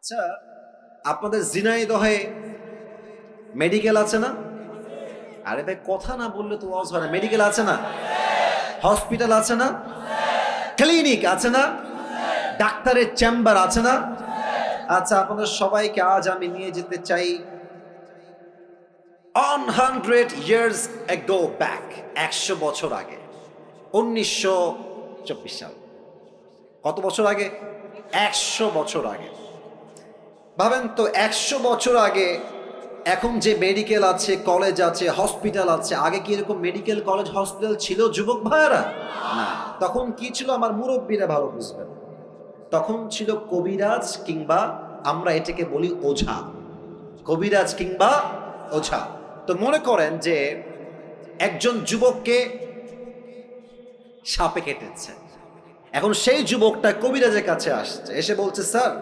আচ্ছা, আপনাদের ঝিনাইদহে মেডিকেল আছে না? আরে ভাই, কথা না বললে তো ওয়াজ হয় না। মেডিকেল আছে না? হসপিটাল আছে না? ক্লিনিক আছে না? ডাক্তারের চেম্বার আছে না? আচ্ছা, আপনাদের সবাইকে আজ আমি নিয়ে যেতে চাই 100 years ago back, 100 বছর আগে, 1924 সাল। কত বছর আগে? 100 বছর আগে। ভাবেন তো, 100 বছর আগে এখন যে মেডিকেল আছে, কলেজ আছে, হসপিটাল আছে, আগে কি এরকম মেডিকেল কলেজ হসপিটাল ছিল যুবক ভাইয়েরা? না। তখন কি ছিল আমার মুরব্বীরা ভালো বুঝবেন। তখন ছিল কবিরাজ, কিংবা আমরা এটাকে বলি ওঝা। কবিরাজ কিংবা ওঝা। তো মনে করেন যে একজন যুবককে সাপে কেটেছে। এখন সেই যুবকটা কবিরাজের কাছে আসছে, এসে বলছে, স্যার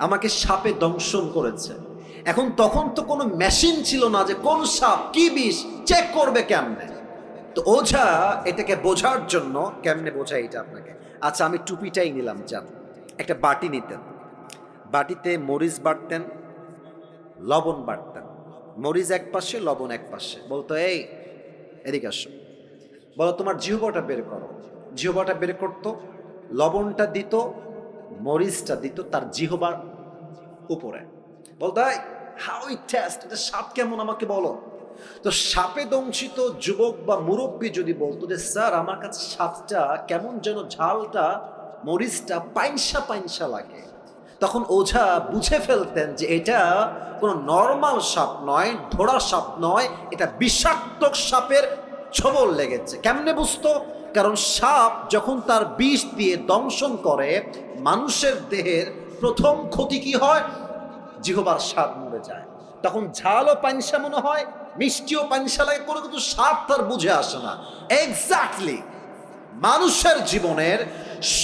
আমাকে সাপে দংশন করেছে। এখন তখন তো কোনো মেশিন ছিল না যে কোন সাপ কি বিষ চেক করবে কেমনে। তো ওঝা এটাকে বোঝার জন্য, কেমনে বোঝায় এটা আপনাকে, আচ্ছা আমি টুপিটাই নিলাম, যান একটা বাটি নিতেন, বাটিতে মরিচ বাটতেন, লবণ বাটতেন, মরিচ এক পাশে লবণ এক পাশে, বলতো এই এদিকে আসো, বলো তোমার জিহ্বাটা বের করো। জিহ্বাটা বের করতো, লবণটা দিত, মরিচটা দিত তার জিহ্বার উপরে, বলতো হাউ ইট টেস্ট, এটা সাপ কেমন আমাকে বলো। তো সাপে দংশিত যুবক বা মুরব্বী যদি বলতো যে স্যার আমার কাছে সাপটা কেমন যেন ঝালটা, মরিচটা পাইনসা পাইনসা লাগে, তখন ওঝা বুঝে ফেলতেন যে এটা কোনো নর্মাল সাপ নয়, ধরা সাপ নয়, এটা বিষাক্ত সাপের ছোবল লেগেছে। কেমনে বুঝতো? কারণ সাপ যখন তার বিষ দিয়ে দংশন করে, মানুষের দেহের প্রথম ক্ষতি কি হয়? জিহ্বার স্বাদ মরে যায়। তখন ঝালও পানিসা মনে হয়, মিষ্টিও পানিসা লাগে, কোনো কিছু স্বাদ তার বুঝে আসে না। এক্স্যাক্টলি মানুষের জীবনের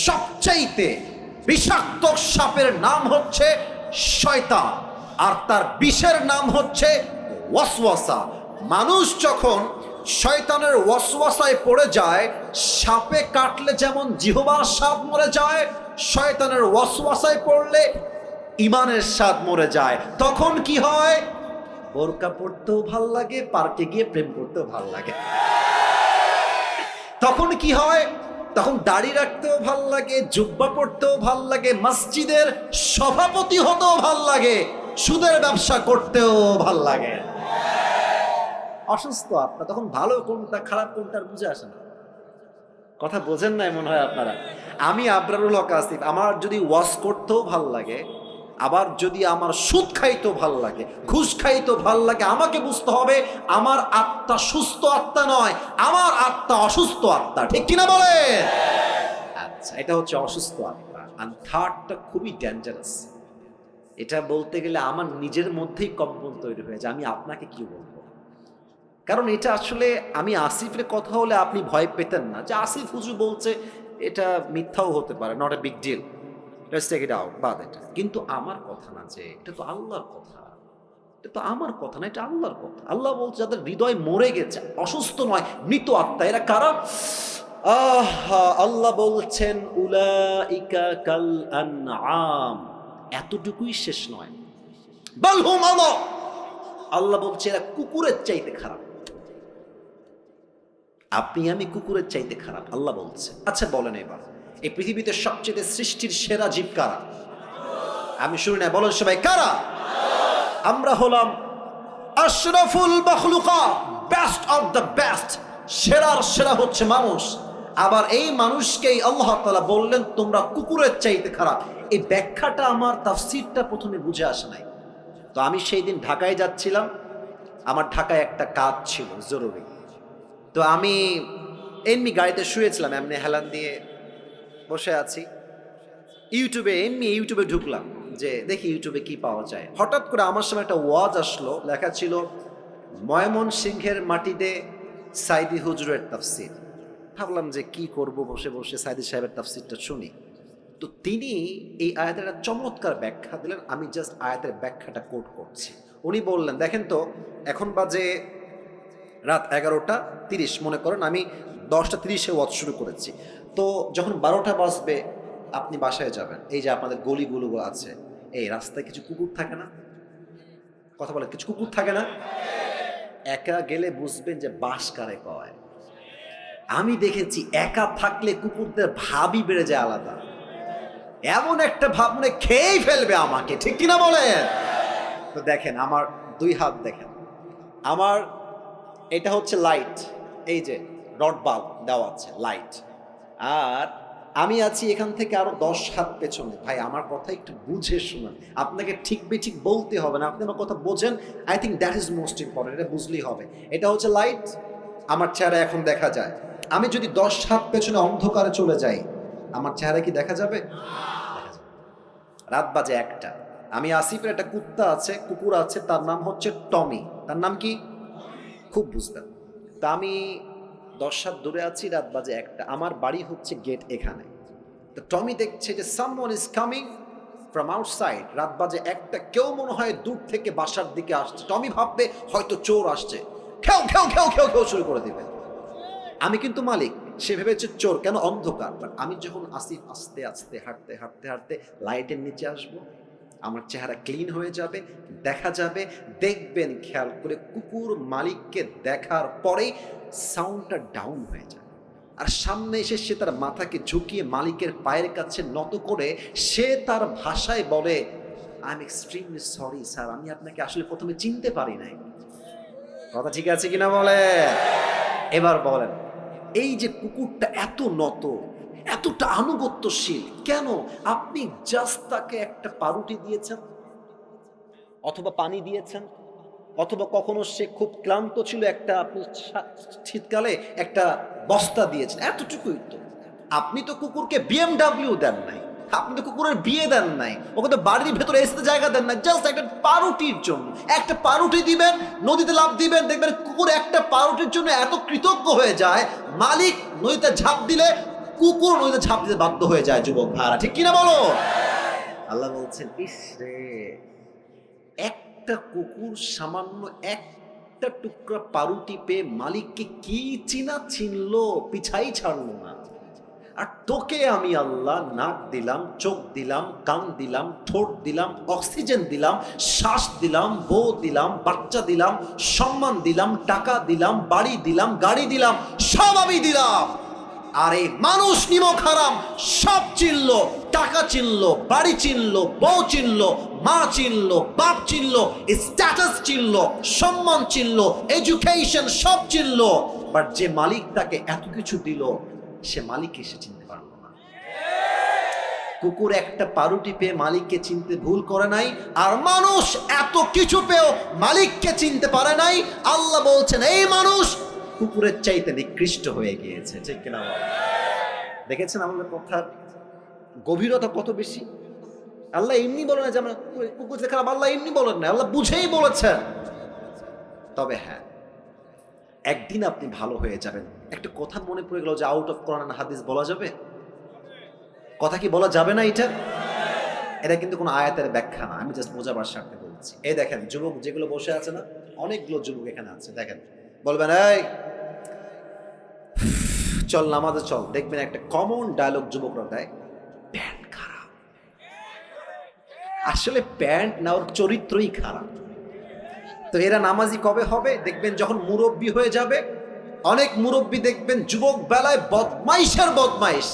সবচাইতে বিষাক্ত সাপের নাম হচ্ছে শয়তান, আর তার বিষের নাম হচ্ছে ওয়াসওয়াসা। মানুষ যখন শয়তানের ওয়াসওয়াসায় পড়ে যায়, সাপে কাটলে যেমন জিহ্বার স্বাদ মরে যায়, শয়তানের ওয়াসওয়াসায় পড়লে ইমানের স্বাদ মরে যায়। তখন কি হয়? বোরকা পড়তেও ভাল লাগে, পার্কে গিয়ে প্রেম করতেও ভাল লাগে। তখন কি হয়? তখন দাড়ি রাখতেও ভাল লাগে, জুব্বা পড়তেও ভাল লাগে, মসজিদের সভাপতি হতেও ভাল লাগে, সুদের ব্যবসা করতেও ভাল লাগে। অসুস্থ আপনার, তখন ভালো কোনটা খারাপ কোনটার বুঝে আসে না। কথা বোঝেন নাই মনে হয় আপনারা। আমি আবরারুল হক আসিফ, আমার যদি ওয়াজ করতেও ভাল লাগে, আবার যদি আমার সুদ খাইতেও ভাল লাগে, ঘুষ খাইতেও ভাল লাগে, আমাকে বুঝতে হবে আমার আত্মা সুস্থ আত্মা নয়, আমার আত্মা অসুস্থ আত্মা। ঠিক কিনা বলে? আচ্ছা, এটা হচ্ছে অসুস্থ আত্মা। আর থার্ডটা খুবই ডেঞ্জারাস। এটা বলতে গেলে আমার নিজের মধ্যেই কম্পন তৈরি হয়ে যায়, আমি আপনাকে কি বলবো। কারণ এটা আসলে, আমি আসিফের কথা হলে আপনি ভয় পেতেন না যে আসিফ হুজুর বলছে, এটা মিথ্যাও হতে পারে, not a big deal, let's take it out, বাদ এটা। কিন্তু আমার কথা না, যে এটা তো আল্লাহর কথা, এটা তো আমার কথা না, এটা আল্লাহর কথা। আল্লাহ বলছে যাদের হৃদয় মরে গেছে, অসুস্থ নয়, মৃত আত্মা, এরা কারা? আল্লাহ বলছেন উলাইকা কাল আনআম। এতটুকুই শেষ নয়, বাল হুম আল্লাহ, আল্লাহ বলছে এরা কুকুরের চাইতে খারাপ। আপনি আমি কুকুরের চাইতে খারাপ, আল্লাহ বলছে। আচ্ছা বলেন এবার, এই পৃথিবীতে সবচেয়ে সৃষ্টির সেরা জীব কারা? আমি শুনি না, বলেন সবাই কারা? আমরা হলাম আশরাফুল মাখলুকাত, বেস্ট অফ দ্য বেস্ট। সেরার সেরা হচ্ছে মানুষ। আবার এই মানুষকেই আল্লাহ তাআলা বললেন তোমরা কুকুরের চাইতে খারাপ। এই ব্যাখ্যাটা আমার তাফসীরটা প্রথমে বুঝে আসে নাই। তো আমি সেই দিন ঢাকায় যাচ্ছিলাম, আমার ঢাকায় একটা কাজ ছিল জরুরি। তো আমি এমনি গাড়িতে শুয়েছিলাম, এমনি হেলান দিয়ে বসে আছি, ইউটিউবে ঢুকলাম যে দেখি ইউটিউবে কি পাওয়া যায়। হঠাৎ করে আমার সামনে একটা ওয়াজ আসলো, লেখা ছিল ময়মনসিংহের মাটিতে সাইদি হুজুরের তাফসির। ভাবলাম যে কি করব, বসে বসে সাইদি সাহেবের তাফসিরটা শুনি। তো তিনি এই আয়াতের একটা চমৎকার ব্যাখ্যা দিলেন, আমি জাস্ট আয়াতের ব্যাখ্যাটা কোট করছি। উনি বললেন, দেখেন তো এখন বাজে রাত 11:30, মনে করেন আমি 10:30 ওয়াজ শুরু করেছি। তো যখন 12টা বাজবে আপনি বাসায় যাবেন, এই যে আপনাদের গলিগুলো আছে, এই রাস্তায় কিছু কুকুর থাকে না, কথা বলে, কিছু কুকুর থাকে না? একা গেলে বুঝবেন যে বাস কারে কয়। আমি দেখেছি একা থাকলে কুকুরদের ভাবই বেড়ে যায় আলাদা, এমন একটা ভাব মনে খেয়েই ফেলবে আমাকে, ঠিক কিনা বলেন? তো দেখেন আমার দুই হাত দেখেন, আমার এটা হচ্ছে লাইট, এই যে রড বাল্ব দেওয়া আছে লাইট, আর আমি আছি এখান থেকে আরো 10 হাত পেছনে। ভাই আমার কথা একটু বুঝে শুনুন, আপনাকে ঠিক বেঠিক বলতে হবে না, আপনি আমার কথা বোঝেন। I think that is most important, এটা বুঝলেই হবে। এটা হচ্ছে লাইট, আমার চেহারা এখন দেখা যায়। আমি যদি 10 হাত পেছনে অন্ধকারে চলে যাই, আমার চেহারা কি দেখা যাবে? দেখা যাবে। রাত বাজে 1টা, আমি আসিফের একটা কুত্তা আছে, কুকুর আছে, তার নাম হচ্ছে টমি। তার নাম কি? খুব বুঝবেন। তা আমি 10 হাত দূরে আছি, রাত বাজে 1টা, আমার বাড়ি হচ্ছে গেট এখানে। তো টমি দেখছে যে someone is coming from outside, রাত বাজে 1টা, কেউ মনে হয় দূর থেকে বাসার দিকে আসছে। টমি ভাববে হয়তো চোর আসছে, খেউ খেউ খেউ খেউ খেউ শুরু করে দিবে। আমি কিন্তু মালিক, সে ভেবেছে চোর, কেন? অন্ধকার। বাট আমি যখন আসিফ আস্তে আস্তে হাঁটতে হাঁটতে হাঁটতে লাইটের নিচে আসবো, আমার চেহারা ক্লিন হয়ে যাবে, দেখা যাবে। দেখবেন খেয়াল করে, কুকুর মালিককে দেখার পরেই সাউন্ডটা ডাউন হয়ে যায়, আর সামনে এসে সে তার মাথাকে ঝুঁকিয়ে মালিকের পায়ের কাছে নত করে সে তার ভাষায় বলে, I am extremely sorry sir, আমি আপনাকে আসলে প্রথমে চিনতে পারি নাই। কথা ঠিক আছে কিনা বলে? এবার বলেন, এই যে কুকুরটা এত নত, এতটা আনুগত্যশীল কেন? আপনি জাস্ট তাকে একটা পাউরুটি দিয়েছেন, অথবা পানি দিয়েছেন, অথবা কখনো সে খুব ক্লান্ত ছিল, একটা আপনি শীতকালে একটা বস্তা দিয়েছেন, এতটুকুই তো। আপনি তো কুকুরকে BMW দেন নাই, আপনি তো কুকুরের বিয়ে দেন নাই, ওকে তো বাড়ির ভেতরে এসে জায়গা দেন নাই, জাস্ট একটা পাউরুটির জন্য। একটা পাউরুটি দিবেন, নদীতে লাফ দিবেন, দেখবেন কুকুর একটা পাউরুটির জন্য এত কৃতজ্ঞ হয়ে যায়, মালিক নদীতে ঝাঁপ দিলে কুকুর নদীতে ঝাঁপ দিতে বাধ্য হয়ে যায়। যুবক ভাড়া, ঠিক কিনা বলো? আল্লাহ বলছেন, ইস রে, একটা কুকুর সামান্য একটা টুকরা পাউরুটি পেয়ে মালিককে কি চিনা চিনলো, পিছাই ছাড়লো না। আর তোকে আমি আল্লাহ নাক দিলাম, চোখ দিলাম, কান দিলাম, ঠোঁট দিলাম, অক্সিজেন দিলাম, শ্বাস দিলাম, বউ দিলাম, বাচ্চা দিলাম, সম্মান দিলাম, টাকা দিলাম, বাড়ি দিলাম, গাড়ি দিলাম, সব আমি দিলাম। আর এই মানুষ নিমক হারাম সব চিনলো, টাকা চিনলো, বাড়ি চিনলো, বউ চিনলো, মা চিনলো, বাপ চিনলো, স্ট্যাটাস চিনলো, সম্মান চিনলো, এডুকেশন সব চিনলো, বাট যে মালিক তাকে এত কিছু দিল, সে মালিককে সে চিনতে পারলো না। কুকুর একটা পাউরুটি পেয়ে মালিককে চিনতে ভুল করে নাই, আর মানুষ এত কিছু পেয়েও মালিককে চিনতে পারে নাই। আল্লাহ বলছেন, এই মানুষ কুকুরের চাইতে নিকৃষ্ট হয়ে গিয়েছে, ঠিক কিনা? দেখেছেন আমাদের কথার গভীরতা কত বেশি? আল্লাহ এমনি বলে না যে আমরা কুকুর যে খারাপ, আল্লাহ এমনি বলেন না, আল্লাহ বুঝেই বলেছেন। তবে হ্যাঁ, একদিন আপনি ভালো হয়ে যাবেন। একটা কথা মনে পড়ে গেল যে আউট অফ কোরআন হাদিস বলা যাবে? কথা কি বলা যাবে না? এটা কিন্তু কোনো আয়াতের ব্যাখ্যা না, আমি জাস্ট বোঝাবার স্বার্থে বলছি। এই দেখেন যুবক যেগুলো বসে আছে না, অনেকগুলো যুবক এখানে আছে, দেখেন বলবেন এই চল নামাজে চল, দেখবেন একটা কমন ডায়লগ যুবকরা দেয়, প্যান্ট খারাপ। আসলে প্যান্ট না, ওর চরিত্রই খারাপ। তো এরা নামাজি কবে হবে? দেখবেন যখন মুরব্বী হয়ে যাবে। অনেক মুরব্বী দেখবেন যুবক বেলায় বদমাইশের বদমাইশ,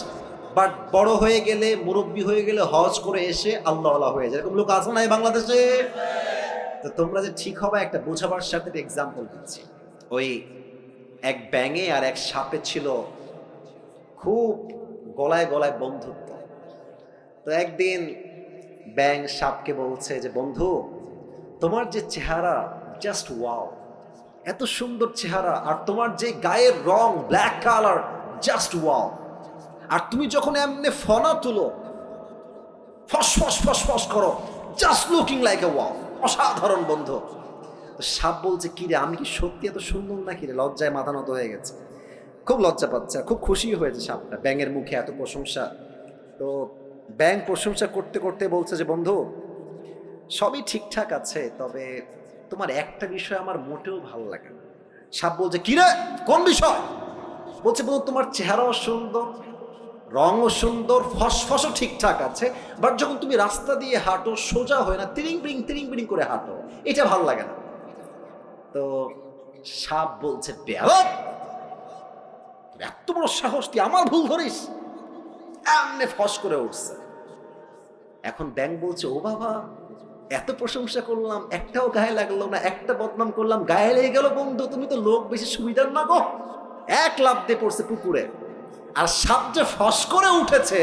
বাট বড় হয়ে গেলে, মুরব্বী হয়ে গেলে হজ করে এসে আল্লাহওয়ালা হয়ে যায়। এরকম লোক আছে না এই বাংলাদেশে? তো তোমরা যে ঠিক হবে একটা বোঝাবার সাথে এক্সাম্পল দিচ্ছি। ওই এক ব্যাঙে আর এক সাপে ছিল খুব গলায় গলায় বন্ধুত্ব। তো একদিন ব্যাঙ সাপকে বলছে যে, বন্ধু তোমার যে চেহারা, জাস্ট ওয়াও, এত সুন্দর চেহারা, আর তোমার যে গায়ের রং ব্ল্যাক কালার, জাস্ট ওয়াও, আর তুমি যখন এমনি ফনা তুলো, ফস ফস ফস ফস করো, just looking like a wow, অসাধারণ বন্ধু। তো সাপ বলছে, কি রে, আমি কি সত্যি এত সুন্দর নাকি রে? লজ্জায় মাথা নত হয়ে গেছে, খুব লজ্জা পাচ্ছে, খুব খুশি হয়েছে সাপটা ব্যাঙের মুখে এত প্রশংসা। তো ব্যাঙ প্রশংসা করতে করতে বলছে যে, বন্ধু সবই ঠিকঠাক আছে, তবে তোমার একটা বিষয় আমার মোটেও ভালো লাগে না। সাপ বলছে, কি রে, কোন বিষয়? বলছে, বন্ধু তোমার চেহারাও সুন্দর, রঙও সুন্দর, ফসফসও ঠিকঠাক আছে, বাট যখন তুমি রাস্তা দিয়ে হাঁটো সোজা হয় না, তিরিং বিরিং করে হাঁটো, এটা ভালো লাগে না। তো সাপ বলছে, বেয়াদব, এত বড় সাহস, তুই আমার ভুল ধরিস? এমনি ফস করে উঠছে। এখন ব্যাঙ বলছে, ও বাবা, এত প্রশংসা করলাম, একটাও গায়ে লাগলো না, একটা বদনাম করলাম, গায়ে লেগে গেল। বন্ধু, তুমি তো লোক বেশি সুবিধার না গো। এক লাফ দিয়ে পড়ছে পুকুরে। আর সাপ যে ফস করে উঠেছে,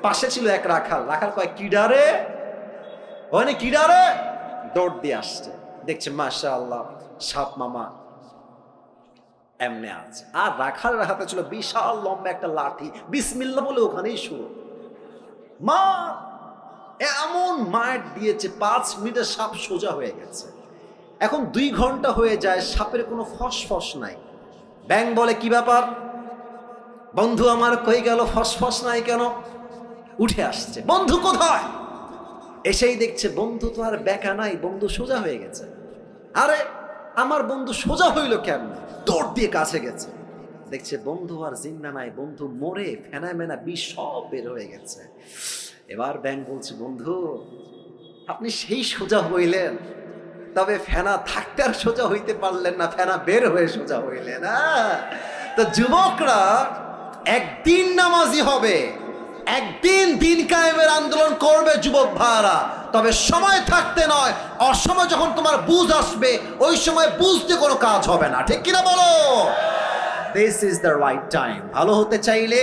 পাশে ছিল এক রাখাল। রাখাল কয়, কিডারে ওখানে, কিডারে, দৌড় দিয়ে আসছে, দেখছে মাশাআল্লাহ সাপ মামা এমনে আছে। আর রাখালের হাতে ছিল বিশাল লম্বা একটা লাঠি। বিসমিল্লাহ বলে ওখানেই শুরু। মা এমন মার দিয়েছে, 5 মিনিটে সাপ সোজা হয়ে গেছে। এখন 2 ঘন্টা হয়ে যায়, সাপের কোনো ফসফস নাই। ব্যাঙ বলে, কি ব্যাপার বন্ধু আমার, কই গেল, ফসফস নাই কেন? উঠে আসছে, বন্ধু কোথায়? এসেই দেখছে বন্ধু তো আর বেঁকা নাই, বন্ধু সোজা হয়ে গেছে। আরে আমার বন্ধু সোজা হইল কেমন? দৌড় দিয়ে কাছে গেছে, দেখছে বন্ধু আর জিন্দা নাই, বন্ধু মরে ফেনা মেনা বিষ সব বের হয়ে গেছে। এবার ব্যাঙ বলছে, বন্ধু আপনি সেই সোজা হইলেন, তবে ফেনা থাকতে আর সোজা হইতে পারলেন না, ফেনা বের হয়ে সোজা হইলেন। তো যুবকরা একদিন নামাজি হবে, একদিন দিন কায়েমের আন্দোলন করবে যুবক ভাইরা, তবে সময় থাকতে নয়, অসময় যখন তোমার বুঝ আসবে, ওই সময় বুঝতে কোনো কাজ হবে না। ঠিক কিনা বলো? This is the right time. ভালো হতে চাইলে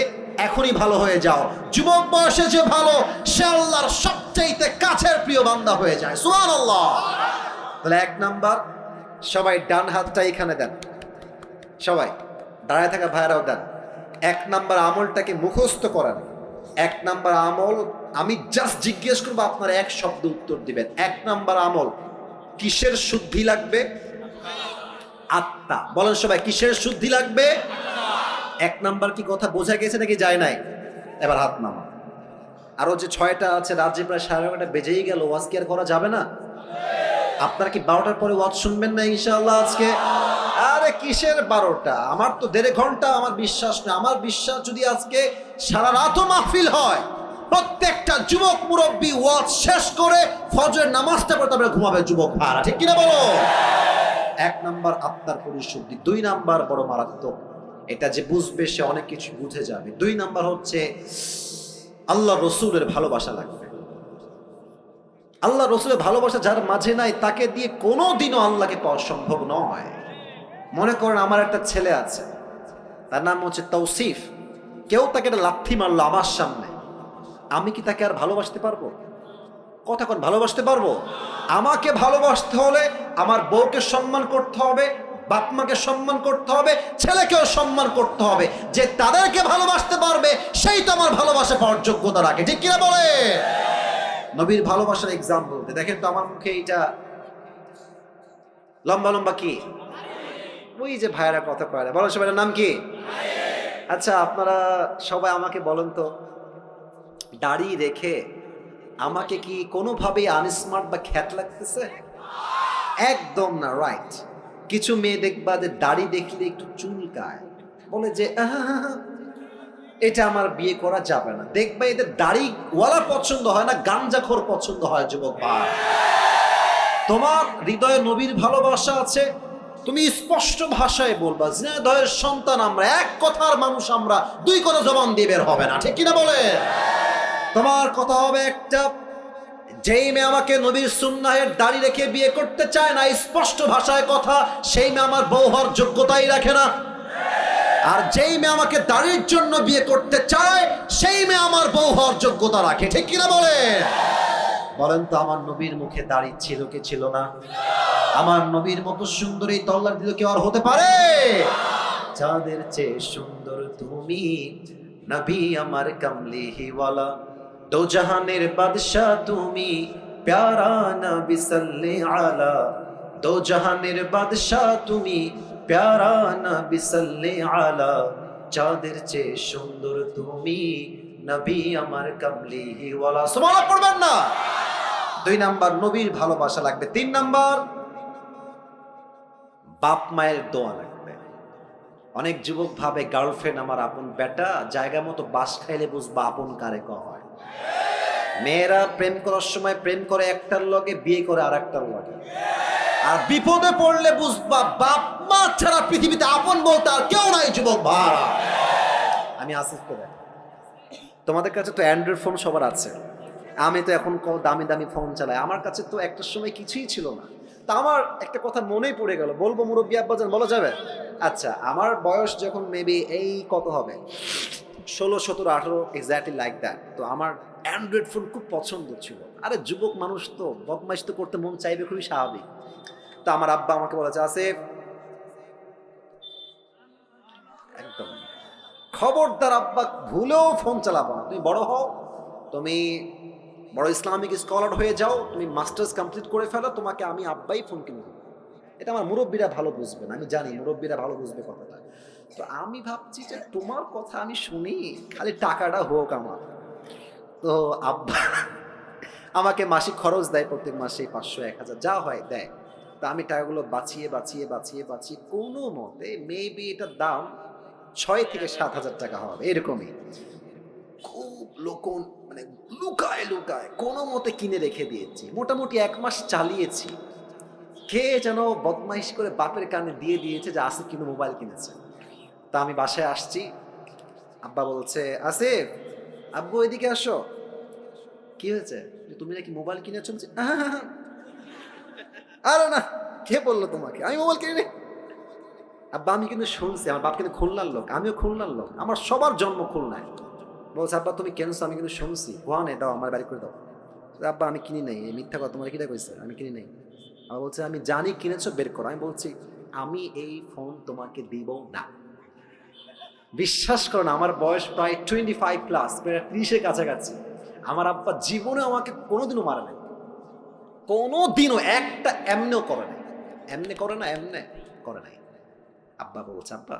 এখনই ভালো হয়ে যাও। যুবক বয়সে যে ভালো, সে আল্লাহর সবচাইতে কাছের প্রিয় বান্দা হয়ে যায়। সুবহানাল্লাহ। তাহলে 1 নাম্বার, সবাই ডান হাতটা এখানে দেন, সবাই দাঁড়ায় থাকা ভাইরাও দেন। 1 নাম্বার আমলটাকে মুখস্থ করেন। 1 নাম্বার আমল, আমি জাস্ট জিজ্ঞেস করবো, আপনারা এক শব্দ উত্তর দিবেন। 1 নাম্বার আমল, কিসের শুদ্ধি লাগবে? আত্মা। বলেন সবাই, কিসের শুদ্ধি লাগবে? 1 নাম্বার কি কথা বোঝা গেছে নাকি যায় নাই? এবার হাত নামা। আরো যে 6টা আছে, রাত যে প্রায় 11:30 বেজেই গেল, ওয়াজ কি আর করা যাবে না? আপনারা কি 12টার পরে ওয়াজ শুনবেন না ইনশাআল্লাহ আজকে? আরে কিসের 12টা, আমার তো 1.5 ঘন্টা, আমার বিশ্বাস না। আমার বিশ্বাস যদি আজকে সারা রাতও মাহফিল হয়, প্রত্যেকটা যুবক মুরব্বী ওয়াজ শেষ করে ফজরের নামাজটা পড়ে তারপরে ঘুমাবে যুবক ভাড়া। ঠিক কিনা বলো? 1 নাম্বার আত্মার পরিশুদ্ধি। 2 নাম্বার বড় মারাত্মক, এটা যে বুঝবে সে অনেক কিছু বুঝে যাবে। 2 নাম্বার হচ্ছে আল্লাহ রসুলের ভালোবাসা লাগবে। আল্লাহ রসুলের ভালোবাসা যার মাঝে নাই, তাকে দিয়ে কোনোদিনও আল্লাহকে পাওয়া সম্ভব নয়। মনে করেন আমার একটা ছেলে আছে, তার নাম হচ্ছে তৌসিফ। কেউ তাকে একটা লাথি মারলো আমার সামনে, আমি কি তাকে আর ভালোবাসতে পারবো? কথা কোন, ভালোবাসতে পারবো? আমাকে ভালোবাসতে হলে আমার বউকে সম্মান করতে হবে, বাপ মাকে সম্মান করতে হবে, ছেলেকেও সম্মান করতে হবে। যে তাদেরকে ভালোবাসতে পারবে সেই তো আমার ভালোবাসা পাওয়ার যোগ্যতা রাখে। ঠিক কিনা বলে? নবীর ভালোবাসার এক্সাম্পল দেখেন তো, আমার মুখে এইটা লম্বা লম্বা কি, ওই যে ভাইয়েরা কথা কয়, বলো সবাই নাম কি? আচ্ছা আপনারা সবাই আমাকে বলেন তো, দাড়ি রেখে আমাকে কি কোনোভাবেই আনস্মার্ট বা খ্যাত লাগতেছে? একদম না, রাইট। কিছু মেয়ে দেখবা যে দাড়ি দেখলে একটু চুলকায়, বলে যে এটা আমার বিয়ে করা যাবে না। দেখবা এদের দাড়িওয়ালা পছন্দ হয় না, গাঞ্জাখোর পছন্দ হয়। যুবক ভাই, তোমার হৃদয়ে নবীর ভালোবাসা আছে, তুমি স্পষ্ট ভাষায় বলবা, ঝিনাইদহের সন্তান আমরা, এক কথার মানুষ আমরা, 2 কথা জবান দিয়ে বের হবে না। ঠিক কিনা বলে? তোমার কথা হবে একটা, যেই মেয়ে আমাকে নবীর সুন্নাহের দাড়ি রেখে বিয়ে করতে চায় না, স্পষ্ট ভাষায় কথা, সেই মেয়ে আমার বউ হওয়ার যোগ্যতাই রাখে না। আর যেই মেয়ে আমাকে দাড়ির জন্য বিয়ে করতে চায়, সেই মেয়ে আমার বউ হওয়ার যোগ্যতা রাখে। ঠিক কিনা বলে? বলেন তো, আমার নবীর মুখে দাড়ি ছিল কি ছিল না? আমার নবীর মতো সুন্দরী তল্লার দিল কেউ আর হতে পারে? চাঁদের চেয়ে সুন্দর তুমি, নবী আমার কামলিওয়ালা, দো জাহানের বাদশা তুমি, প্যারা নবী সাল্লি আলা, দো জাহানের বাদশা তুমি, প্যারা নবী সাল্লি আলা, চাঁদের চেয়ে সুন্দর তুমি, নবী আমার কামলিওয়ালা। সুবহানাল্লাহ পড়বেন না? 2 নাম্বার নবীর ভালোবাসা লাগবে। 3 নাম্বার বাপ মায়ের দোয়া লাগবে। অনেক যুবক ভাবে গার্লফ্রেন্ড আমার আপন বেটা, জায়গা মতো বাস খাইলে বুঝবা আপন কারে হয়। মেয়েরা প্রেম করার সময় প্রেম করে একটার লগে, বিয়ে করে আর একটার লগে, আর বিপদে পড়লে বুঝবা বাপ মা ছাড়া পৃথিবীতে আপন বলতে আর কেউ নাই যুবক ভাই। আমি আসিফকে দেখ, তোমাদের কাছে তো অ্যান্ড্রয়েড ফোন সবার আছে, আমি তো এখন দামি দামি ফোন চালাই, আমার কাছে তো একটা সময় কিছুই ছিল না। তা আমার একটা কথা মনেই পড়ে গেল, বলবো মুরব্বী আব্বাজান, বলা যাবে? আচ্ছা, আমার বয়স যখন মেবি এই কত হবে, 16, 17, 18, এক্স্যাক্টলি লাইক দ্যাট। তো আমার অ্যান্ড্রয়েড ফোন খুব পছন্দ ছিল। আরে যুবক মানুষ তো বদমাইশ তো করতে মন চাইবে, খুবই স্বাভাবিক। তো আমার আব্বা আমাকে বলেছে, আসিফ একদম খবরদার আব্বা ভুলেও ফোন চালাবো না, তুমি বড় হও, তুমি বড় ইসলামিক স্কলার হয়ে যাও, তুমি মাস্টার্স কমপ্লিট করে ফেলো, তোমাকে আমি আব্বাই ফোন কিনে দেবো। এটা আমার মুরব্বীরা ভালো বুঝবেন, আমি জানি মুরব্বীরা ভালো বুঝবে কথাটা। তো আমি ভাবছি যে তোমার কথা আমি শুনি, খালি টাকাটা হোক আমার। তো আব্বা আমাকে মাসিক খরচ দেয়, প্রত্যেক মাসে 500, 1000 যা হয় দেয়। তা আমি টাকাগুলো বাঁচিয়ে বাঁচিয়ে বাঁচিয়ে বাঁচিয়ে কোনো মতে মেবি এটার দাম 6 থেকে 7 হাজার টাকা হবে এরকমই, খুব লোকন মানে লুকায় লুকায় কোনো মতে কিনে রেখে দিয়েছি। মোটামুটি 1 মাস চালিয়েছি। কে যেন বদমাইশ করে বাপের কানে দিয়ে দিয়েছে যে আসিফ কিন্তু মোবাইল কিনেছে। তা আমি বাসায় আসছি, আব্বা বলছে, আসিফ আব্বু এদিকে আসো। কি হয়েছে? তুমি নাকি মোবাইল কিনেছো? আরে না, কে বললো তোমাকে আমি মোবাইল কিনি? আব্বা আমি কিন্তু শুনছি, আমার বাপ কিন্তু খুলনার লোক, আমিও খুলনার লোক, আমার সবার জন্ম খুলনায়। বলছে, আব্বা তুমি কেনছো? আমি কিন্তু শুনছি। কোয়ানে দাও, আমার বাড়ি করে দাও। আব্বা আমি কিনি নাই, এই মিথ্যা কথা, তোমার কিটা কইছে? আমি কিনি নাই। আবার বলছে, আমি জানি কিনেছো, বের করো। আমি বলছি, আমি এই ফোন তোমাকে দিব না। বিশ্বাস করো না, আমার বয়স প্রায় 25+, প্রায় 30-এর কাছাকাছি। আমার আব্বা জীবনে আমাকে কোনোদিনও মারে নাই, কোনোদিনও একটা এমনেও করে নাই। এমনে করে না, এমনে করে নাই। আব্বা বলছে, আব্বা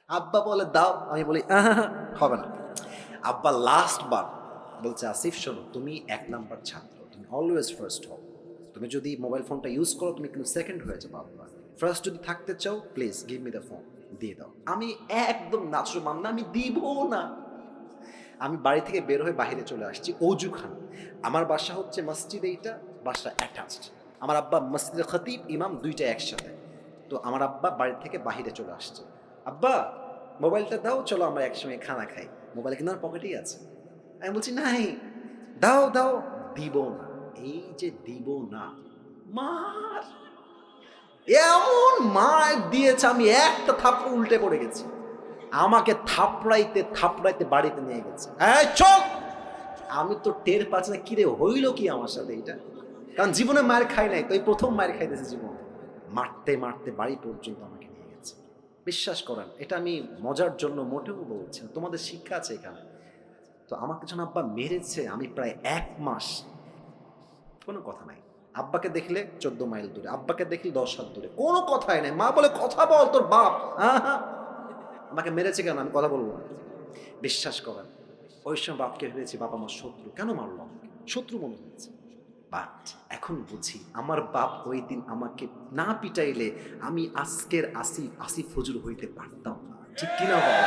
আব্বা বলে দাও, আমি বলি হবে না। আব্বা লাস্ট বার বলছে, আসিফ শোনো, তুমি 1 নাম্বার ছাত্র, তুমি অলওয়েজ ফার্স্ট হও। তুমি যদি মোবাইল ফোনটা ইউজ করো, তুমি কিন্তু সেকেন্ড হয়ে যাবে। আব্বা ফার্স্ট যদি থাকতে চাও, please give me the phone, দিয়ে দাও। আমি একদম নাচরমান না, আমি দিব না। আমি বাড়ি থেকে বের হয়ে বাইরে চলে আসছি অজুখানা। আমার বাসা হচ্ছে মসজিদ, এইটা বাসা অ্যাটাচড। আমার আব্বা মসজিদের খতিব, ইমাম, দুইটা একসাথে। তো আমার আব্বা বাড়ি থেকে বাহিরে চলে আসছে, আব্বা মোবাইলটা দাও, চলো আমরা একসঙ্গে খানা খাই। মোবাইল কিন্তু আমার পকেটেই আছে। আমি বলছি, নাই দাও দাও, দিব না। এই যে দিব না, মার এমন মার দিয়েছে, আমি একটা থাপ্পড় উল্টে পড়ে গেছি। আমাকে থাপড়াইতে থাপড়াইতে বাড়িতে নিয়ে গেছে। এই চল! আমি তো টের পাচ্ছি না, কিরে হইল কি আমার সাথে এটা, কারণ জীবনে মার খাই নাই, তো এই প্রথম মার খাইতেছে জীবনে। মারতে মারতে বাড়ি পর্যন্ত আমাকে নিয়ে গেছে। বিশ্বাস করেন, এটা আমি মজার জন্য মোটেও বলছি না, তোমাদের শিক্ষা আছে এখানে। তো আমাকে যখন আব্বা মেরেছে, আমি প্রায় 1 মাস কোনো কথা নাই। আব্বাকে দেখলে 14 মাইল দূরে, আব্বাকে দেখলে 10 হাত দূরে, কোনো কথাই নাই। মা বলে, কথা বল, তোর বাপ আমাকে মেরেছে কেন, আমি কথা বলবো না। বিশ্বাস করেন, ওই সময় বাপকে ভেবেছি বাপ আমার শত্রু, কেন মারলো আমাকে, শত্রু মনে হয়েছে। বাট এখন বুঝি, আমার বাপ ওই দিন আমাকে না পিটাইলে আমি আজকের আসিফ ফজল হইতে পারতাম না, ঠিক কিনা বাবা?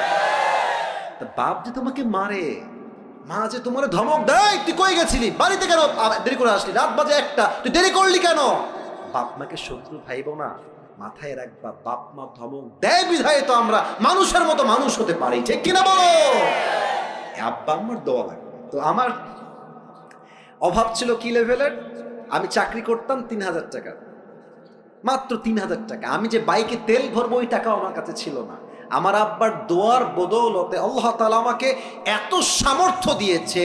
তা বাপ যে তোমাকে মারে, মা যে তোমার ধমক দেয়, তুই কই গেছিলি, বাড়িতে কেন দেরি করে আসলি, রাত বাজে 1টা, তুই দেরি করলি কেন? বাপ মাকে শত্রু ভাইব না, মাথায় রাখবা। বাপ মা ধমক দেয় বিধায় তো আমরা মানুষের মতো মানুষ হতে পারি, ঠিক কিনা বলো? আব্বা আমার দোয়া লাগবে। তো আমার অভাব ছিল কি লেভেলের, আমি চাকরি করতাম 3,000 টাকা, মাত্র 3,000 টাকা। আমি যে বাইকে তেল ভরবো ওই টাকাও আমার কাছে ছিল না। আমার আব্বার দোয়ার বদৌলতে আল্লাহ তাআলা আমাকে এত সামর্থ্য দিয়েছে,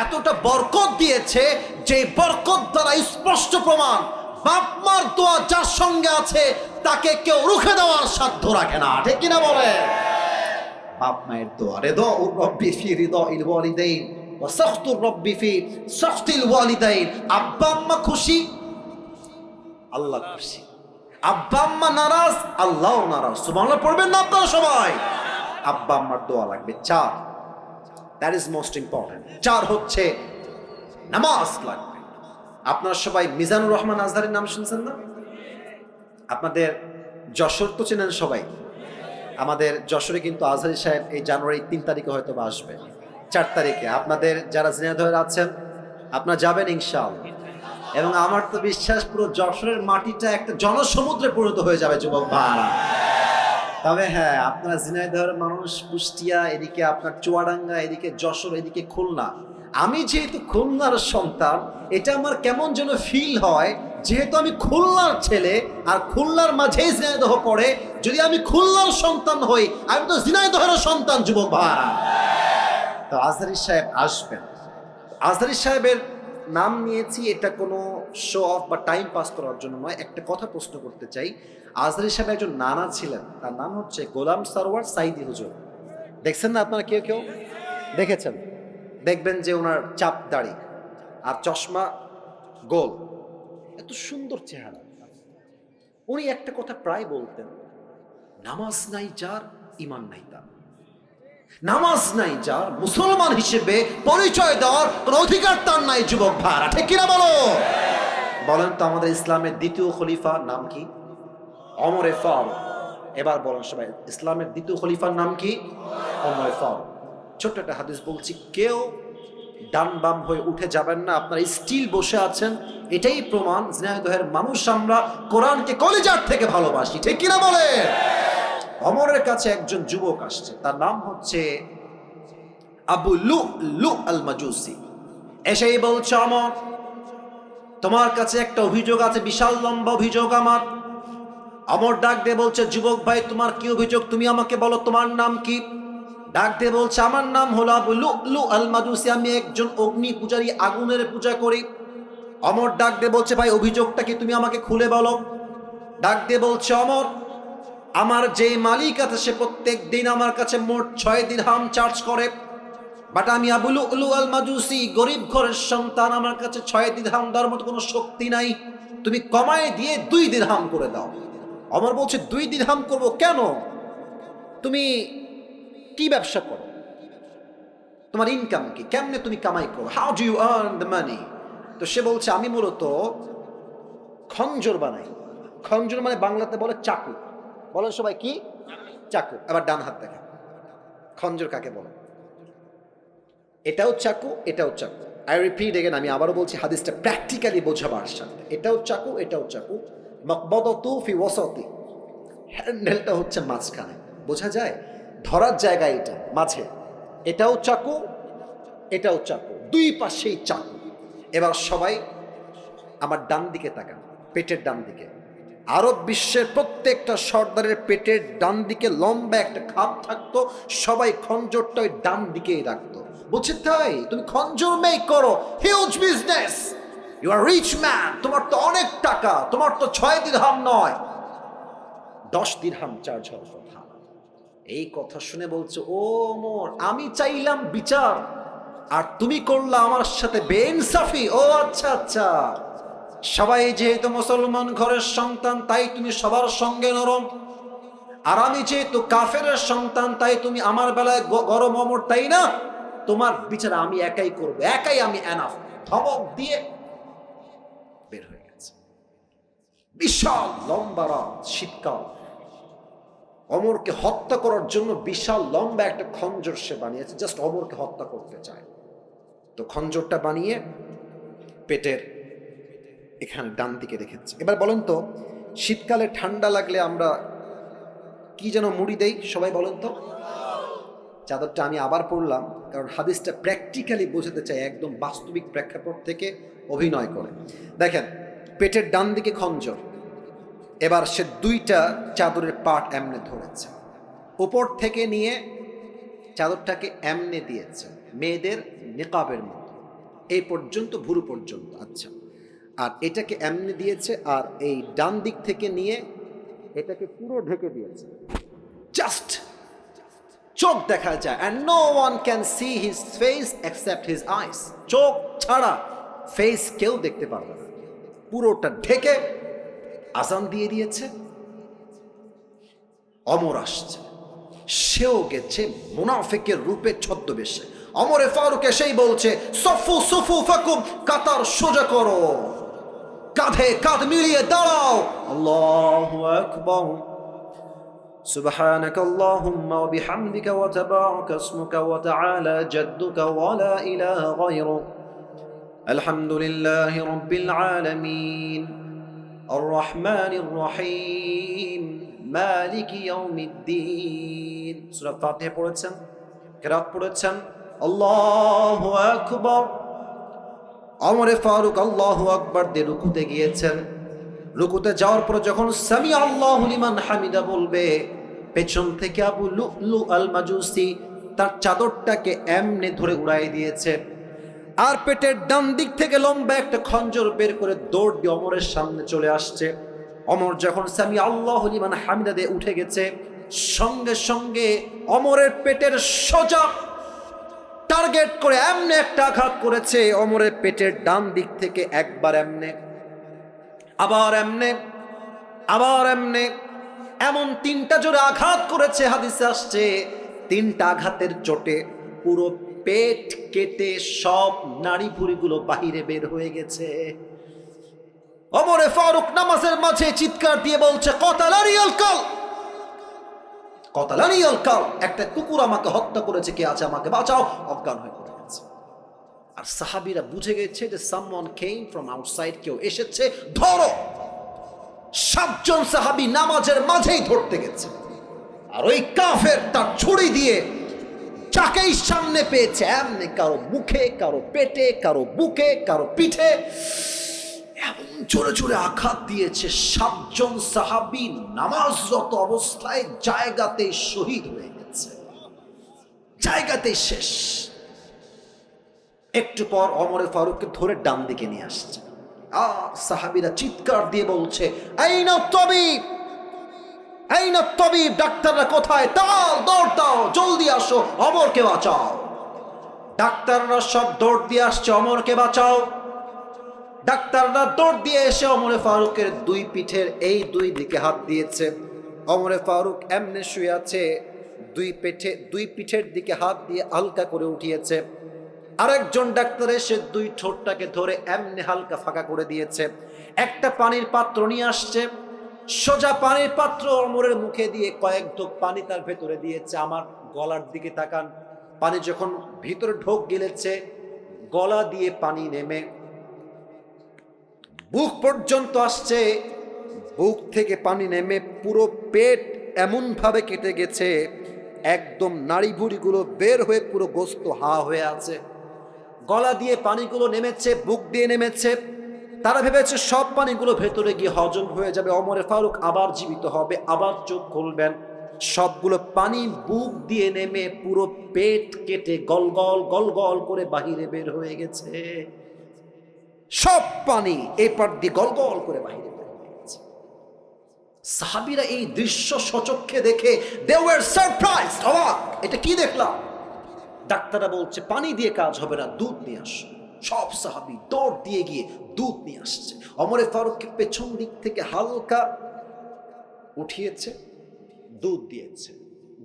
এতটা বরকত দিয়েছে, যে বরকত দ্বারা স্পষ্ট প্রমাণ, বাপ মার দোয়া যার সঙ্গে আছে তাকে কেউ রুখে দেওয়ার সাধ্য রাখে না, ঠিক কিনা বলে? বাপ মায়ের দোয়া, রিদাউর রব্বি ফি রিদাইল ওয়ালিদাইন ওয়া সাখতুর রব্বি ফি সাখতিল ওয়ালিদাইন। আব্বা আম্মা খুশি, আল্লাহ খুশি। আব্বা আম্মা নারাজ, আল্লাহও নারাজ। সুবহানাল্লাহ পড়বেন না আপনারা সবাই? আব্বা আম্মার দোয়া লাগবে। 4, দ্যাট ইজ মোস্ট ইম্পর্টেন্ট। 4 হচ্ছে নামাজ লাগবে। আপনারা সবাই মিজানুর রহমান আজহারের নাম শুনছেন না? আপনাদের যশোর তো চেনেন সবাই। আমাদের যশোরে কিন্তু আজহারি সাহেব এই জানুয়ারি 3 তারিখে হয়তো বা আসবে, 4 তারিখে। আপনাদের যারা ঝিনাইদহে আছেন আপনারা যাবেন ইনশাআল্লাহ। এবং আমার তো বিশ্বাস পুরো যশোরের মাটিটা একটা জনসমুদ্রে পরিণত হয়ে যাবে যুবক ভাইরা। তবে হ্যাঁ, আপনারা ঝিনাইদহের মানুষ, কুষ্টিয়া, এদিকে আপনার চুয়াডাঙ্গা, এদিকে যশোর, এদিকে খুলনা। আমি যেহেতু খুলনার সন্তান, এটা আমার কেমন যেন ফিল হয়, যেহেতু আমি খুলনার ছেলে আর খুলনার মাঝেই ঝিনাইদহ পড়ে, যদি আমি খুলনার সন্তান হই, আমি তো ঝিনাইদহের সন্তান যুবক ভাইরা। তো আজহারি সাহেব আসবেন। আজহারি সাহেবের নাম নিয়েছি, এটা কোনো শো অফ বা টাইম পাস করার জন্য নয়। একটা কথা প্রশ্ন করতে চাই, আজহারি সাহেব একজন নানা ছিলেন, তার নাম হচ্ছে গোলাম সরওয়ার সাইদি হুজুর। দেখছেন না আপনারা? কেউ কেউ দেখেছেন? দেখবেন যে ওনার চাপ দাড়ি আর চশমা, গোল, এত সুন্দর চেহারা। উনি একটা কথা প্রায় বলতেন, নামাজ নাই যার, ইমান নাই তার। নামাজ নাই যার, মুসলমান হিসেবে পরিচয় দেওয়ার কোন অধিকার তার নাই যুবক ভাইরা। ঠিক কিনা বলো? বলেন তো আমাদের ইসলামের দ্বিতীয় খলিফা নাম কি? ওমরে ফারুক। এবার বলেন সবাই, ইসলামের দ্বিতীয় খলিফার নাম কি? ওমরে ফারুক। ছোট্ট একটা হাদিস বলছি, কেউ ডান বাম হয়ে উঠে যাবেন না, আপনারা স্টিল বসে আছেন। এটাই প্রমাণ ঝিনাইদহের মানুষ আমরা কোরআনকে কলিজার থেকে ভালোবাসি। ঠিক কিনা বলে? ওমরের কাছে একজন যুবক আসছে, তার নাম হচ্ছে আবু লু'লু আল মাজুসি। এসেই বলছে, ওমর, তোমার কাছে একটা অভিযোগ আছে, বিশাল লম্বা অভিযোগ আমার। ওমর ডাক দিয়ে বলছে, যুবক ভাই, তোমার কি অভিযোগ? তুমি আমাকে বলো, তোমার নাম কি? ডাক দিয়ে বলছে, আমার নাম হলো আবু লু'লু আল মাজুসি, আমি একজন অগ্নি পূজারী, আগুনের পূজা করি। ওমর ডাক দিয়ে বলছে, ভাই অভিযোগটা কি, তুমি আমাকে খুলে বলো। ডাক দিয়ে বলছে, ওমর, আমার যে মালিক আছে সে প্রত্যেক দিন আমার কাছে মোট 6 দিরহাম চার্জ করে, বাট আমি আবু লু'লু আল মাজুসি, গরিব ঘরের সন্তান, আমার কাছে 6 দিরহাম দেওয়ার মতো কোনো শক্তি নাই, তুমি কমায় দিয়ে 2 দিরহাম করে দাও। ওমর বলছে, 2 দিরহাম করবো কেন? তুমি কি ব্যবসা করো? তোমার ইনকাম কি? কেমনে তুমি কামাই করো? How do you earn the money? তো সে বলছে, আমি মূলত খঞ্জর বানাই। খঞ্জর মানে বাংলাতে বলে চাকু। বলেন সবাই, কি? চাকু। আবার ডান হাত দেখা, খঞ্জর কাকে বলে? এটাও চাকু, এটাও চাকু। আই রিপিট এগেন, আমি আবারও বলছি হাদিসটা প্র্যাকটিক্যালি বোঝাবার সাথে। এটাও চাকু, এটাও চাকু। মাকবাদাতু ফি ওয়াসাতি, হ্যান্ডেলটা হচ্ছে মাঝখানে, বোঝা যায়? ধরার জায়গা এটা মাঝে। এটাও চাকু, এটাও চাকু, 2 পাশেই চাকু। এবার সবাই আমার ডান দিকে তাকান, পেটের ডান দিকে। আরব বিশ্বের প্রত্যেকটা সর্দারের পেটের ডান দিকে লম্বা একটা খাপ থাকতো, সবাই খঞ্জরটা ওই ডান দিকেই রাখতো। বলছে, তাই তুমি খঞ্জর মেক করো, huge business, you are rich man, তোমার তো অনেক টাকা, তোমার তো 6 দিরহাম নয় 10 দিরহাম চার্জ হওয়ার কথা। এই কথা শুনে বলছে, ও ওমর, আমি চাইলাম বিচার আর তুমি করলা আমার সাথে বেইনসাফি। ও আচ্ছা আচ্ছা, সবাই যেহেতু মুসলমান ঘরের সন্তান তাই তুমি সবার সঙ্গে নরম, আর আমি যেহেতু কাফেরের সন্তান তাই তুমি আমার বেলায় গরম। ওমর, তাই না? তোমার বিচার আমি একাই করব, একাই আমি এনাফ। ধমক দিয়ে বের হয়ে গেছে। বিশাল লম্বা রাত, শীতকাল। ওমরকে হত্যা করার জন্য বিশাল লম্বা একটা খঞ্জর সে বানিয়েছে, জাস্ট ওমরকে হত্যা করতে চায়। তো খঞ্জরটা বানিয়ে পেটের এখানে ডান দিকে রেখেছে। এবার বলেন তো, শীতকালে ঠান্ডা লাগলে আমরা কি যেন মুড়ি দেই? সবাই বলেন তো। চাদরটা আমি আবার পড়লাম, কারণ হাদিসটা প্র্যাকটিক্যালি বোঝাতে চাই, একদম বাস্তবিক প্রেক্ষাপট থেকে অভিনয় করে। দেখেন, পেটের ডান দিকে খঞ্জর। এবার সে 2টা চাদরের পাট এমনে ধরেছে, উপর থেকে নিয়ে চাদরটাকে এমনে দিয়েছে, মেয়েদের নিকাবের মতো, এই পর্যন্ত, ভুরু পর্যন্ত। আচ্ছা, আর এটাকে এমনে দিয়েছে, আর এই ডান দিক থেকে নিয়ে এটাকে পুরো ঢেকে দিয়েছে, জাস্ট চোখ দেখা যায়, and no one can see his face except his eyes, চোখ ছাড়া ফেস কেউ দেখতে পারবে না, পুরোটা ঢেকে আজান দিয়ে দিয়েছে। ওমর আসছে, সেও গেছে মুনাফিকের রূপে ছদ্মবেশে। ওমরে ফারুক এসেই বলছে, সফু সুফু ফাকুম, কাতার সোজা করো, কাঁধে কাঁধ মিলিয়ে দাঁড়াও। আল্লাহু আকবার। سبحانك اللهم وبحمدك وتبارك اسمك وتعالى جدك ولا إله غيرك الحمد لله رب العالمين الرحمن الرحيم مالك يوم الدين সূরা ফাতিহা পড়েছেন, কিরাত পড়েছেন। আল্লাহু আকবার। ওমরে ফারুক আল্লাহু আকবার দিয়ে রুকুতে গিয়েছেন। রুকুতে যাওয়ার পর যখন সামি আল্লাহু লিমান হামিদা বলবে, পেছন থেকে আবু লুলু আল মাজুসি তার চাদরটাকে এমনি ধরে উড়াই দিয়েছে, আর পেটের ডান দিক থেকে লম্বা একটা খঞ্জর বের করে দৌড় দিয়ে ওমরের সামনে চলে আসছে। ওমর যখন সামি আল্লাহু লিমান হামিদা দিয়ে উঠে গেছে, সঙ্গে সঙ্গে ওমরের পেটের সোজা টার্গেট করে এমনি একটা আঘাত করেছে। ওমরের পেটের ডান দিক থেকে একবার এমনে, আবার এমনে, আবার এমনে, এমন তিনটা জোরে আঘাত করেছে। হাদিসে আসছে তিনটা আঘাতের চোটে পুরো পেট কেটে সব নাড়ি ভুঁড়িগুলো বাহিরে বের হয়ে গেছে। ওমরে ফারুক নামাজের মাঝে চিৎকার দিয়ে বলছে, কতালানি আল কাল, কতালানি আল কাল, একটা কুকুর আমাকে হত্যা করেছে, কে আছে আমাকে বাঁচাও। অজ্ঞান হয়ে পড়ে গেছে। আর সাহাবীরা বুঝে গেছে যে সামওয়ান কেম ফ্রম আউটসাইড, কেউ এসেছে, ধরো। 7 জন সাহাবী নামাজের মাঝেই ধরতে গেছে, আর ওই কাফের তার ছুরি দিয়ে যাকেই সামনে পেয়েছে এমনি কারো মুখে, কারো পেটে, কারো বুকে, কারো পিঠে এমন জোরে জোরে আঘাত দিয়েছে। 7 জন সাহাবী নামাজরত অবস্থায় জায়গাতেই শহীদ হয়ে গেছে, জায়গাতেই শেষ। একটু পর ওমরে ফারুককে ধরে ডান দিকে নিয়ে আসছে, আর সাহাবীরা চিৎকার দিয়ে বলছে, আইনা তাবিব, আইনা তাবিব, ডাক্তাররা কোথায়? তাল, দৌড় দাও, জলদি আসো, ওমরকে বাঁচাও। ডাক্তাররা সব দৌড় দিয়ে আসছে, ওমরকে বাঁচাও। ডাক্তাররা দৌড় দিয়ে এসে ওমরে ফারুকের দুই পিঠের এই দুই দিকে হাত দিয়েছে। ওমরে ফারুক এমনে শুয়ে আছে, দুই পিঠের দিকে হাত দিয়ে হালকা করে উঠিয়েছে। আরেকজন ডাক্তার এসে দুই ঠোঁটটাকে ধরে এমনি হালকা ফাঁকা করে দিয়েছে। একটা পানির পাত্র নিয়ে আসছে, সোজা পানির পাত্র ওমরের মুখে দিয়ে কয়েক ঢোক পানি তার ভেতরে দিয়েছে। আমার গলার দিকে তাকান, পানি যখন ভিতরে ঢোক গিলেছে, গলা দিয়ে পানি নেমে বুক পর্যন্ত আসছে, বুক থেকে পানি নেমে পুরো পেট এমন ভাবে কেটে গেছে, একদম নাড়ি ভুঁড়িগুলো বের হয়ে পুরো গোস্ত হা হয়ে আছে। গলা দিয়ে পানিগুলো নেমেছে, বুক দিয়ে নেমেছে। তারা ভেবেছে সব পানিগুলো ভেতরে গিয়ে হজম হয়ে যাবে, ওমরে ফারুক আবার জীবিত হবে, আবার চোখ খুলবেন। সবগুলো পানি বুক দিয়ে নেমে পুরো পেট কেটে গলগল গলগল করে বাহিরে বের হয়ে গেছে। সব পানি এপার দিয়ে গলগল করে বাহিরে বের হয়ে গেছে। সাহাবীরা এই দৃশ্য সচক্ষে দেখে they were surprised, অবাক, এটা কি দেখলাম? ডাক্তাররা বলছে পানি দিয়ে কাজ হবে না, দুধ নিয়ে আসো। সব সাহাবী দৌড় দিয়ে গিয়ে দুধ নিয়ে আসছে। ওমরে ফারুককে পেছন দিক থেকে হালকা উঠিয়েছে, দুধ দিয়েছে।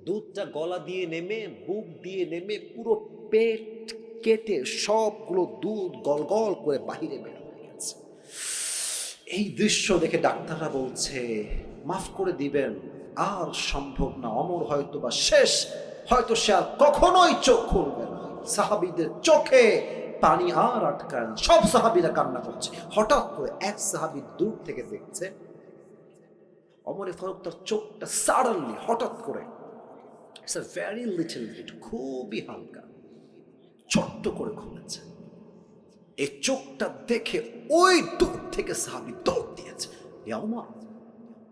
দুধটা গলা দিয়ে নেমে বুক দিয়ে নেমে পুরো পেট কেটে সবগুলো দুধ গলগল করে বাহিরে বের হয়ে গেছে। এই দৃশ্য দেখে ডাক্তাররা বলছে মাফ করে দিবেন, আর সম্ভব না, ওমর হয়তো বা শেষ, হয়তো সে আর কখনোই চোখ খুলবে না। সাহাবীদের চোখে পানি আর আটকায় না, সব সাহাবীরা কান্না করছে। হঠাৎ করে এক সাহাবী দূর থেকে দেখছে ওমরে ফারুক তার চোখটা সাডেনলি হঠাৎ করে, it's a very little bit, খুবই হালকা, ছোট্ট করে খুলেছে। এই চোখটা দেখে ওই দূর থেকে সাহাবী দৌড় দিয়েছে, ইয়া ওমর,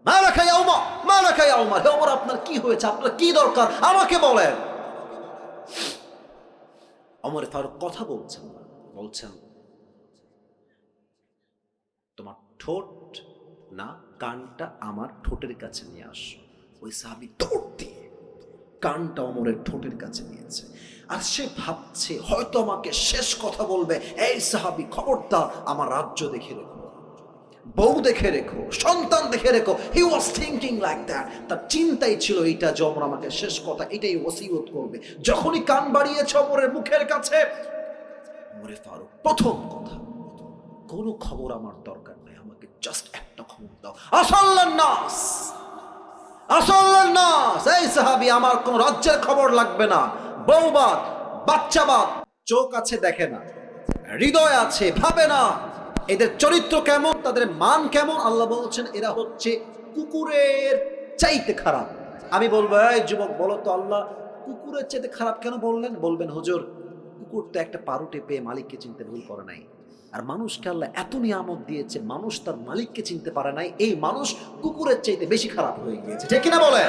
মালাকা ইয়া ওমর, মালাকা ইয়া ওমর, হে ওমর আপনার কি হয়েছে, আপনার কি দরকার আমাকে বলেন। ওমরে ফারুক কথা বলছেন না, বলছেন তোমার ঠোঁট না কানটা আমার ঠোঁটের কাছে নিয়ে আসো। ওই সাহাবী দৌড় দিয়ে কানটা ওমরের ঠোঁটের কাছে নিয়েছে। আর সে ভাবছে হয়তো আমাকে শেষ কথা বলবে, এই সাহাবী খবরদার আমার রাজ্য দেখে রেখো। বউ দেখে রেখো, সন্তান দেখে রেখো। হি ওয়াজ থিংকিং লাইক দ্যাট। তার চিন্তাই ছিল এইটা যে ওমর আমাকে শেষ কথা এটাই ওসিয়ত করবে। যখনই কান বাড়িয়েছে ওমরের মুখের কাছে, ওমরে ফারুক প্রথম কথা, কোনো খবর আমার দরকার নেই, আমাকে জাস্ট একটা খবর দাও। আসাল্লান নাস, আসাল্লান নাস। এই সাহাবী, আমার কোন রাজ্যের খবর লাগবে না, বউবাদ, বাচ্চাবাদ, চোখ আছে দেখে না, হৃদয় আছে ভাবে না, এদের চরিত্র কেমন, তাদের মান কেমন। আল্লাহ বলছেন এরা হচ্ছে কুকুরের চাইতে খারাপ। আমি বলবো, এই যুবক বলো তো আল্লাহ কুকুরের চাইতে খারাপ কেন বললেন? বলবেন হুজুর, কুকুর তো একটা পারুটে পেয়ে মালিককে চিনতে ভুল করে নাই, আর মানুষকে আল্লাহ এত নিয়ামত দিয়েছে, মানুষ তার মালিককে চিনতে পারে নাই, এই মানুষ কুকুরের চাইতে বেশি খারাপ হয়ে গিয়েছে। ঠিক কিনা বলেন?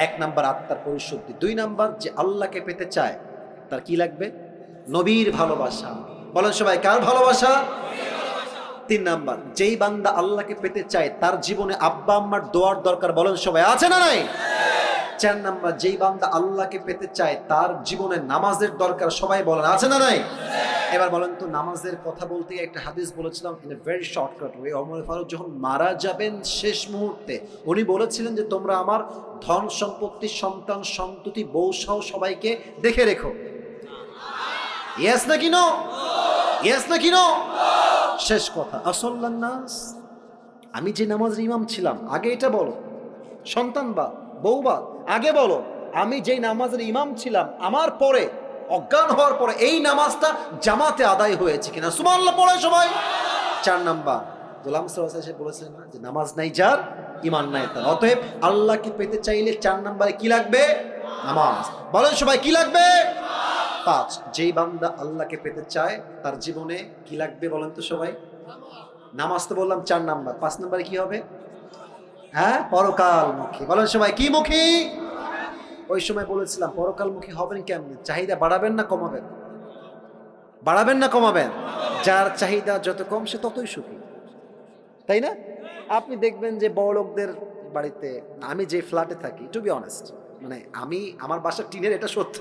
এক নাম্বার আত্মার পরিশুদ্ধি। দুই নাম্বার, যে আল্লাহকে পেতে চায় তার কি লাগবে? নবীর ভালোবাসা। বলেন সবাই, কার ভালোবাসা? তিন নাম্বার, যেই বান্দা আল্লাহকে পেতে চায় তার জীবনে আব্বা আম্মার দোয়ার দরকার। বলেন সবাই, আছে না নাই? চার নাম্বার, যেই বান্দা আল্লাহকে পেতে চায় তার জীবনে নামাজের দরকার। সবাই বলেন, আছে না নাই? এবার বলেন তো, নামাজের কথা বলতে একটা হাদিস বলেছিলাম in a very shortcut way. Umar Farooq যখন মারা যাবেন শেষ মুহূর্তে, উনি বলেছিলেন যে তোমরা আমার ধন সম্পত্তি, সন্তান সন্ততি, বউ সহ সবাইকে দেখে রেখো। ইয়েস নাকি নো? ইয়েস নাকি নো? শেষ কথা, আসাল্লান নাস। আমি যে নামাজের ইমাম ছিলাম, আগে এটা বলো। সন্তান বা বউ বা আগে বলো, আমি যেই নামাজের ইমাম ছিলাম আমার পরে অজ্ঞান হওয়ার পরে এই নামাজটা জামাতে আদায় হয়েছে কিনা? সুবহানাল্লাহ পড়ে সবাই। চার নাম্বার, গোলাম সাল্লাল্লাহু আলাইহি ওয়াসাল্লাম বলেছিলেন না যে নামাজ নাই যার, ঈমান নাই তার। অতএব আল্লাহকে পেতে চাইলে চার নাম্বারে কি লাগবে? নামাজ। বলেন সবাই, কি লাগবে? পাঁচ। যেই বান্দা আল্লাহকে পেতে চায় তার জীবনে কি লাগবে বলেন তো সবাই? নামাজ তো বললাম চার নাম্বার, পাঁচ নাম্বারে কি হবে? হ্যাঁ, পরকালমুখী। বলেন সবাই, কি মুখী? ওই সময় বলেছিলাম পরকালমুখী হবেন কেমনে? চাহিদা বাড়াবেন না কমাবেন? বাড়াবেন না কমাবেন? যার চাহিদা যত কম সে ততই সুখী, তাই না? আপনি দেখবেন যে বড় লোকদের বাড়িতে, আমি যে ফ্ল্যাটে থাকি, টু বি অনেস্ট, মানে আমি আমার বাসার টিনের, এটা সত্য,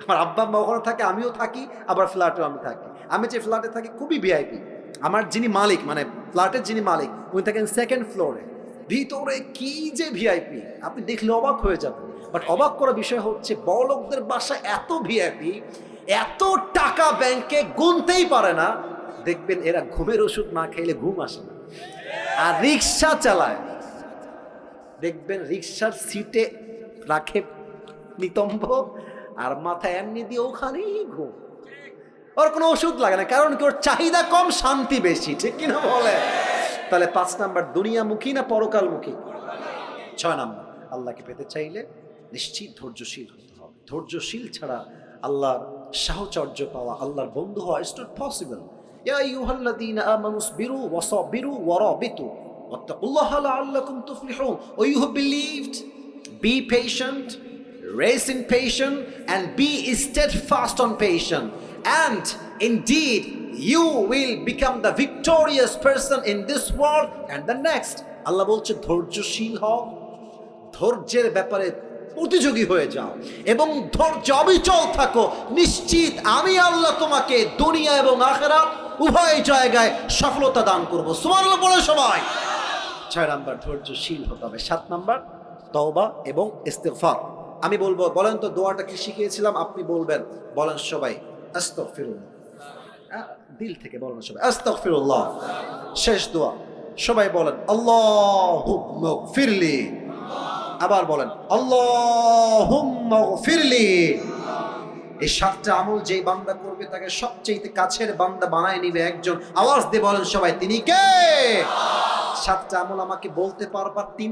আমার আব্বা আম্মা ওখানে থাকে, আমিও থাকি, আবার ফ্ল্যাটেও আমি থাকি। আমি যে ফ্ল্যাটে থাকি খুবই ভিআইপি। আমার যিনি মালিক, মানে ফ্ল্যাটের যিনি মালিক, উনি থাকেন সেকেন্ড ফ্লোরে। ভিতরে কি যে ভিআইপি, আপনি দেখলে অবাক হয়ে যাবেন। বাট অবাক করার বিষয় হচ্ছে বড় লোকদের বাসা এত ভিআইপি, এত টাকা ব্যাংকে গুনতেই পারে না। দেখবেন এরা ঘুমের ওষুধ না খাইলে ঘুম আসে না, আর রিক্সা চালায়। দেখবেন রিক্সার সিটে রাখে নিতম্ব, আর মাথায় এমনি দিয়ে ওখানেই ঘুম। ওর কোনো ওষুধ লাগে না, কারণ কি ওর চাহিদা কম, শান্তি বেশি। ঠিক কিনা বলে? তাহলে পাঁচ নাম্বার, দুনিয়ামুখী না পরকালমুখী? ছয় নাম্বার, আল্লাহকে পেতে চাইলে নিশ্চিত ধৈর্যশীল হতে হবে। ধৈর্যশীল ছাড়া আল্লাহর সাহচর্য পাওয়া, আল্লাহর বন্ধু হওয়া ইজ নট পসিবল। ইয়া আইয়ুহাল্লাযীনা আমানু সবিরু ওয়া সাবিরু ওয়া রাবিতু ওয়াত্তাকুল্লাহা লাআল্লাকুম তুফলিহুন। O you have believed, be patient, raise in patience, and be steadfast on patience, and indeed you will become the victorious person in this world and the next. আল্লাহ বলছে ধৈর্যশীল হও, ধৈর্যের ব্যাপারে প্রতিযোগী হয়ে যাও এবং ধৈর্য অবিচল থাকো। নিশ্চিত আমি আল্লাহ তোমাকে দুনিয়া এবং আখিরাত উভয় জায়গায় সফলতা দান করব। সুবহানাল্লাহ বলে সবাই। ছয় নাম্বার, ধৈর্যশীল হতে হবে। সাত নাম্বার, তওবা এবং ইস্তিগফার। আমি বলবো, বলেন তো দোয়াটা কি শিখিয়েছিলাম? আপনি বলবেন, বলেন সবাই, আস্তাগফিরুল্লাহ। দিল থেকে বলেন সবাই, আস্তাগফিরুল্লাহ। শেষ দোয়া সবাই বলেন, আল্লাহুম্মা গফিরলি। আবার বলেন, আল্লাহুম্মা গফিরলি। এই সাতটা আমল যেই বান্দা করবে তাকে সবচেয়ে কাছের বান্দা বানায় নিবে একজন। আওয়াজ দিয়ে বলেন সবাই, তিনি কে? সাতটা আমল আমাকে বলতে পারবা?